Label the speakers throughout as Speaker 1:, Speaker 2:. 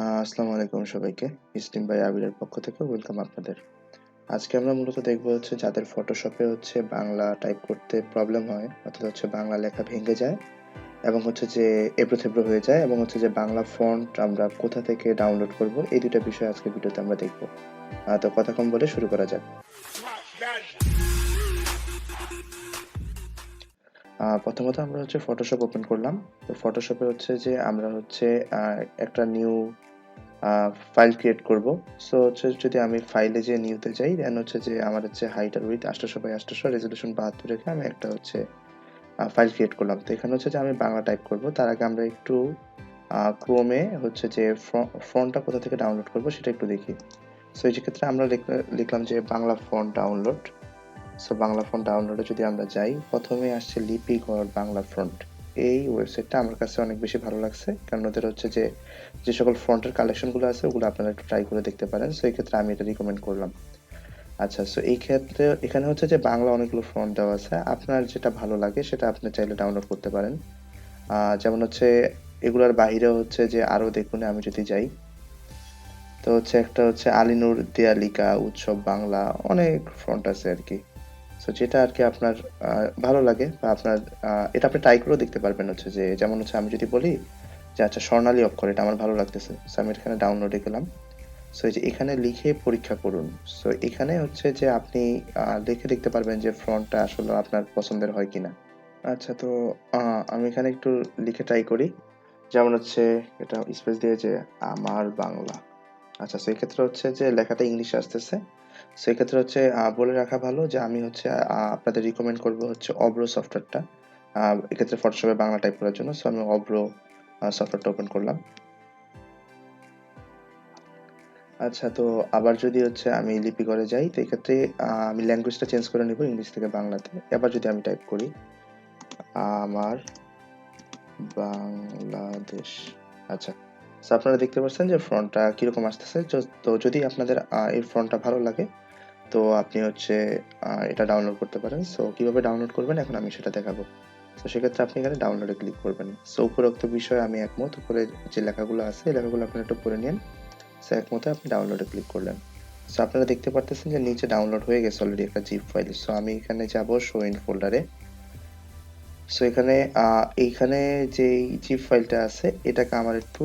Speaker 1: আসসালামু আলাইকুম সবাইকে। ইসলিম ভাই আবিরের পক্ষ থেকে ওয়েলকাম আপনাদের। আজকে আমরা মূলত দেখব হচ্ছে যাদের ফটোশপে হচ্ছে বাংলা টাইপ করতে প্রবলেম হয়, অর্থাৎ হচ্ছে বাংলা লেখা ভেঙে যায় এবং হচ্ছে যে এবড়ো-থেবড়ো হয়ে যায় এবং হচ্ছে যে বাংলা ফন্ট আমরা কোথা থেকে ডাউনলোড করব, এই ২ টা বিষয় আজকের ভিডিওতে আমরা দেখব। তো কথা কম বলে শুরু করা যাক। প্রথমত আমরা হচ্ছে ফটোশপ ওপেন করলাম। তো ফটোশপে হচ্ছে যে আমরা হচ্ছে একটা নিউ ফাইল ক্রিয়েট করব। সো হচ্ছে যদি আমি ফাইলে যেয়ে নিউতে যাই, দেন হচ্ছে যে আমার হচ্ছে হাইট আর উইডথ ৮০০x৮০০, রেজোলিউশন ৭২ রেখে আমি একটা হচ্ছে ফাইল ক্রিয়েট করলাম। তো এখানে হচ্ছে যে আমি বাংলা টাইপ করব। তার আগে আমরা একটু ক্রোমে হচ্ছে যে ফন্টটা কোথা থেকে ডাউনলোড করব সেটা একটু দেখি। সো এই ক্ষেত্রে আমরা লিখলাম যে Bangla font download. So Bangla font ডাউনলোডে যদি আমরা যাই, প্রথমে আসছে লিপিঘর বাংলা ফন্ট। এই ওয়েবসাইটটা আমার কাছে অনেক বেশি ভালো লাগছে, কারণ ওদের হচ্ছে যে সকল ফন্টের কালেকশনগুলো আছে ওগুলো আপনারা একটু ট্রাই করে দেখতে পারেন। সো এই ক্ষেত্রে আমি এটা রিকমেন্ড করলাম। আচ্ছা, সো এই ক্ষেত্রে এখানে হচ্ছে যে বাংলা অনেকগুলো ফন্ট দেওয়া আছে, আপনার যেটা ভালো লাগে সেটা আপনি চাইলে ডাউনলোড করতে পারেন। যেমন হচ্ছে এগুলার বাহিরে হচ্ছে যে আরো দেখুন, আমি যদি যাই, তো হচ্ছে একটা হচ্ছে আলিনুর দেয়ালিকা উৎসব বাংলা, অনেক ফন্ট আছে আর কি। সো যেটা আর কি আপনার ভালো লাগে বা আপনার এটা আপনি ট্রাই করেও দেখতে পারবেন। হচ্ছে যে যেমন হচ্ছে আমি যদি বলি যে আচ্ছা স্বর্ণালী অক্ষর, এটা আমার ভালো লাগতেছে, সো আমি এখানে ডাউনলোডে গেলাম। সো এই যে এখানে লিখে পরীক্ষা করুন। সো এখানে হচ্ছে যে আপনি লিখে দেখতে পারবেন যে ফন্টটা আসলে আপনার পছন্দের হয় কিনা। আচ্ছা, তো আমি এখানে একটু লিখে ট্রাই করি। যেমন হচ্ছে এটা স্পেস দিয়ে যে আমার বাংলা। আচ্ছা, সেক্ষেত্রে হচ্ছে যে লেখাটা ইংলিশে আসতেছে। সেক্ষেত্রে হচ্ছে বলে রাখা ভালো যে আমি হচ্ছে আপনাদের রিকমেন্ড করব হচ্ছে অব্র সফটওয়্যারটা। এক্ষেত্রে ফটোশপে বাংলা টাইপ করার জন্য। সো আমি অব্র সফটওয়্যারটা ওপেন করলাম। আচ্ছা, তো আবার যদি হচ্ছে আমি লিপিঘরে যাই, তো এক্ষেত্রে আমি ল্যাঙ্গুয়েজটা চেঞ্জ করে নিব ইংলিশ থেকে বাংলাতে। এবার যদি আমি টাইপ করি আমার বাংলাদেশ। আচ্ছা। সো আপনারা দেখতে পাচ্ছেন যে ফন্টটা কিরকম আসতেছে। তো যদি আপনাদের এই ফন্টটা ভালো লাগে, তো আপনি হচ্ছে এটা ডাউনলোড করতে পারেন। সো কিভাবে ডাউনলোড করবেন এখন আমি সেটা দেখাবো। তো সেক্ষেত্রে আপনি এখানে ডাউনলোডে ক্লিক করবেন। সো উপরোক্ত বিষয়ে আমি একমত। উপরে যে লেখাগুলো আছে এই লেখাগুলো আপনারা একটু পড়ে নিন। সো একমতে আপনি ডাউনলোডে ক্লিক করলেন। সো আপনারা দেখতে পারতেছেন যে নিচে ডাউনলোড হয়ে গেছে অলরেডি একটা জিপ ফাইল। সো আমি এখানে যাব শো ইন ফোল্ডারে। সো এখানে এইখানে যেই জিপ ফাইলটা আছে এটাকে আমার একটু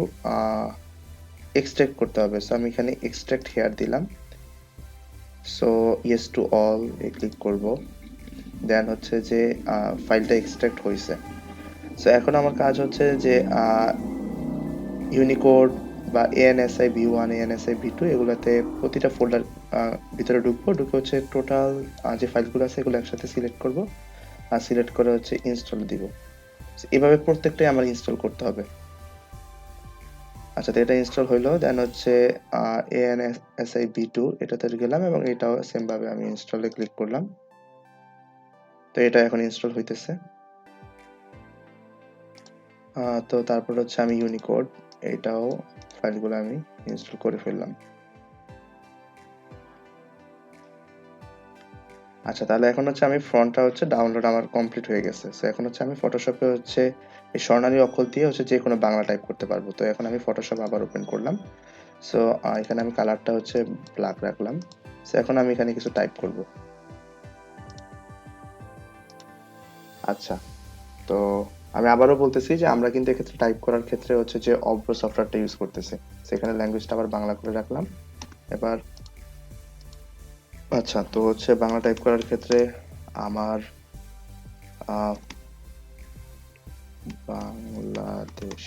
Speaker 1: এক্সট্রাক্ট করতে হবে। সো আমি এখানে এক্সট্রাক্ট হেয়ার দিলাম। So yes to all A click করব। দেন হচ্ছে যে ফাইলটা এক্সট্রাক্ট হইছে। সো এখন আমার কাজ হচ্ছে যে ইউনিকোড বা ANSI V1, ANSI V2 এগুলাতে প্রতিটা ফোল্ডার ভিতরে ঢুকবো। ঢুকে হচ্ছে টোটাল যে ফাইলগুলো আছে এগুলো একসাথে সিলেক্ট করব। আর সিলেক্ট করে হচ্ছে ইনস্টল দিব। এভাবে প্রত্যেকটাই আমার ইনস্টল করতে হবে। আচ্ছা, তো এটা ইনস্টল হইলো। দেন হচ্ছে ANSI V2 এটাতে গেলাম এবং এটাও সেম ভাবে আমি ইনস্টলে ক্লিক করলাম। তো এটা এখন ইনস্টল হইতেছে। তো তারপর হচ্ছে আমি ইউনিকোড এটাও ফাইলগুলো আমি ইনস্টল করে ফেললাম। আচ্ছা, তাহলে এখন হচ্ছে আমি ফন্টটা হচ্ছে ডাউনলোড আমার কমপ্লিট হয়ে গেছে। সো এখন হচ্ছে আমি ফটোশপে হচ্ছে এই স্বর্ণালী অক্ষর দিয়ে হচ্ছে যেকোনো বাংলা টাইপ করতে পারবো। তো এখন আমি ফটোশপ আবার ওপেন করলাম। সো এখানে আমি কালারটা হচ্ছে ব্ল্যাক রাখলাম। সো এখন আমি এখানে কিছু টাইপ করব। আচ্ছা, তো আমি আবারও বলতেছি যে আমরা কিন্তু এক্ষেত্রে টাইপ করার ক্ষেত্রে হচ্ছে যে অব্র সফটওয়্যারটা ইউজ করতেছি। সেখানে ল্যাঙ্গুয়েজটা আবার বাংলা করে রাখলাম। এবার আচ্ছা, তো হচ্ছে বাংলা টাইপ করার ক্ষেত্রে আমার আহ, বাংলাদেশ।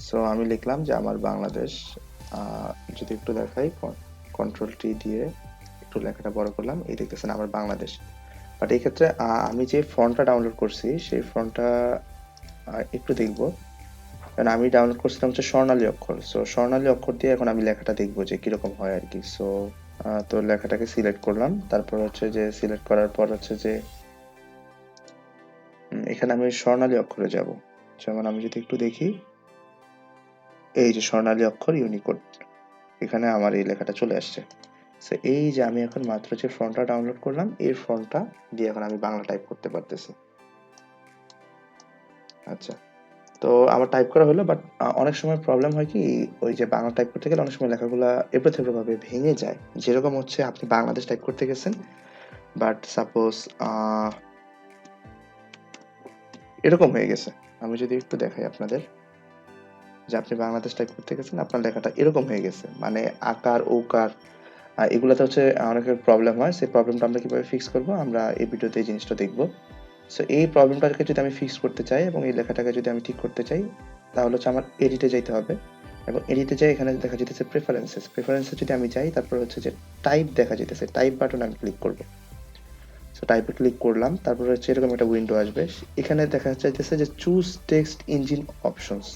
Speaker 1: সো আমি লিখলাম যে আমার বাংলাদেশ। যদি একটু দেখাই, কন্ট্রোল টি দিয়ে একটু লেখাটা বড় করলাম, এই দেখতেছেন আমার বাংলাদেশ। বাট এই ক্ষেত্রে আমি যে ফন্টটা ডাউনলোড করছি সেই ফন্টটা একটু দেখবো, কারণ আমি ডাউনলোড করছিলাম হচ্ছে স্বর্ণালী অক্ষর। সো স্বর্ণালী অক্ষর দিয়ে এখন আমি লেখাটা দেখবো যে কিরকম হয় আর কি। সো তো লেখাটাকে সিলেক্ট করলাম। তারপর হচ্ছে যে সিলেক্ট করার পর হচ্ছে যে এখানে আমি স্বর্ণালী অক্ষরে যাব। যেমন আমি যদি একটু দেখি, এই যে স্বর্ণালী অক্ষর ইউনিকোড, এখানে আমার এই লেখাটা চলে আসছে। সো এই যে আমি এখন মাত্র যে ফন্টটা ডাউনলোড করলাম এই ফন্টটা দিয়ে এখন আমি বাংলা টাইপ করতে পারতেছি। আচ্ছা, তো তো আমার টাইপ করা হলো, বাট অনেক সময় প্রবলেম হয় কি, ওই যে বাংলা টাইপ করতে গেলে অনেক সময় লেখাগুলা এবড়ো-থেবড়ো ভাবে ভেঙে যায়। যেরকম হচ্ছে আপনি বাংলাদেশ টাইপ করতে গেছেন, বাট সাপোজ আ এরকম হয়ে গেছে। আমি যদি একটু দেখাই আপনাদের, যে আপনি বাংলাদেশ টাইপ করতে গেছেন, আপনার লেখাটা এরকম হয়ে গেছে। মানে আকার, ওকার এগুলাতে হচ্ছে অনেকের প্রবলেম হয়। সেই প্রবলেমটা আমরা কিভাবে ফিক্স করব? আমরা এই ভিডিওতে এই জিনিসটা দেখব। সো এই প্রবলেমটাকে যদি আমি ফিক্স করতে চাই এবং এই লেখাটাকে যদি আমি ঠিক করতে চাই, তাহলে হচ্ছে আমার এডিটে যাইতে হবে। এবং এডিটে যেয়ে এখানে দেখা যাইতেছে প্রেফারেন্সেস। প্রেফারেন্সে যদি আমি যাই, তারপর হচ্ছে যে টাইপ দেখা যাইতেছে। টাইপ বাটনে আমি ক্লিক করব। সো টাইপে ক্লিক করলাম। তারপর হচ্ছে এরকম একটা উইন্ডো আসবে। এখানে দেখা যাইতেছে যে চুজ টেক্সট ইঞ্জিন অপশনস।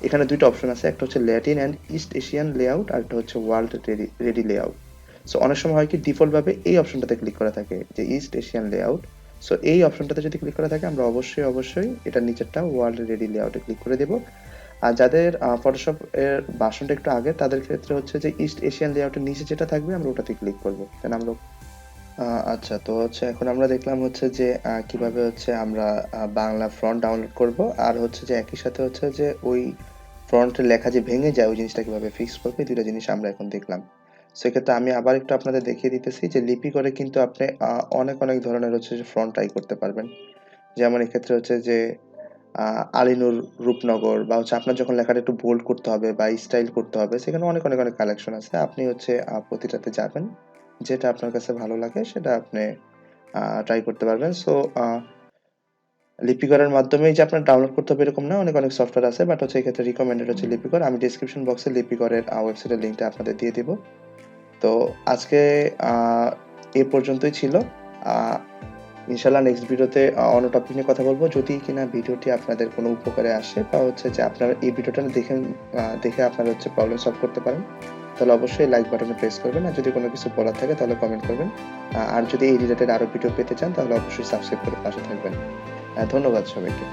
Speaker 1: এখানে ২ টা অপশন আছে। একটা হচ্ছে Latin and east Asian layout, আরেকটা হচ্ছে ওয়ার্ল্ড রেডি লেআউট। সো অনেক সময় হয় কি, ডিফল্ট ভাবে এই অপশনটাতে ক্লিক করা থাকে, যে ইস্ট এশিয়ান লেআউট। সো এই অপশনটাতে যদি ক্লিক করা থাকে, আমরা অবশ্যই এটার নিচেরটা ওয়ার্ল্ড রেডি লেআউটে ক্লিক করে দেব। আর যাদের ফটোশপ এর ভার্সনটা একটু আগে, তাদের ক্ষেত্রে হচ্ছে যে ইস্ট এশিয়ান লেআউটের নিচে যেটা থাকবে আমরা ওটাতে ক্লিক করব। দেন আমরা আচ্ছা, তো হচ্ছে এখন আমরা দেখলাম হচ্ছে যে কিভাবে হচ্ছে আমরা বাংলা ফন্ট ডাউনলোড করব। আর হচ্ছে যে একই সাথে হচ্ছে যে ওই ফন্টের লেখা যে ভেঙে যায়, ওই জিনিসটা কিভাবে ফিক্স করব, এই ২ টা জিনিস আমরা এখন দেখলাম। সেক্ষেত্রে আমি আবার একটু আপনাদের দেখিয়ে দিতেছি যে লিপি করে কিন্তু আপনি অনেক ধরনের হচ্ছে যে ফন্ট ট্রাই করতে পারবেন। যেমন এক্ষেত্রে হচ্ছে যে আ আলীনুর রূপনগর, বা হচ্ছে আপনার যখন লেখাটা একটু বোল্ড করতে হবে বা স্টাইল করতে হবে, সেখানে অনেক কালেকশন আছে। আপনি হচ্ছে প্রতিটাতে যাবেন। যেটা আপনার কাছে ভালো লাগে সেটা আপনি ট্রাই করতে পারবেন। সো আ লিপিকরের মাধ্যমেই যে আপনার ডাউনলোড করতে হবে এরকম না। অনেক সফটওয়্যার আছে। বাট হচ্ছে এক্ষেত্রে রিকমেন্ডেড হচ্ছে লিপিকর। আমি ডেসক্রিপশন বক্সে লিপিকরের ওয়েবসাইটের লিংকটা আপনাদের দিয়ে দিব। তো আজকে আ এ পর্যন্তই ছিল। আ ইনশাআল্লাহ নেক্সট ভিডিওতে অন্য টপিক নিয়ে কথা বলব। যদি কিনা ভিডিওটি আপনাদের কোনো উপকারে আসে, বা হচ্ছে যে আপনারা এই ভিডিওটা দেখে আপনারা হচ্ছে প্রবলেম সলভ করতে পারেন, তাহলে অবশ্যই লাইক বাটনে প্রেস করবেন। আর যদি কোনো কিছু বলার থাকে তাহলে কমেন্ট করবেন। আর যদি এই রিলেটেড আরো ভিডিও পেতে চান, তাহলে অবশ্যই সাবস্ক্রাইব করে পাশে থাকবেন। ধন্যবাদ সবাইকে।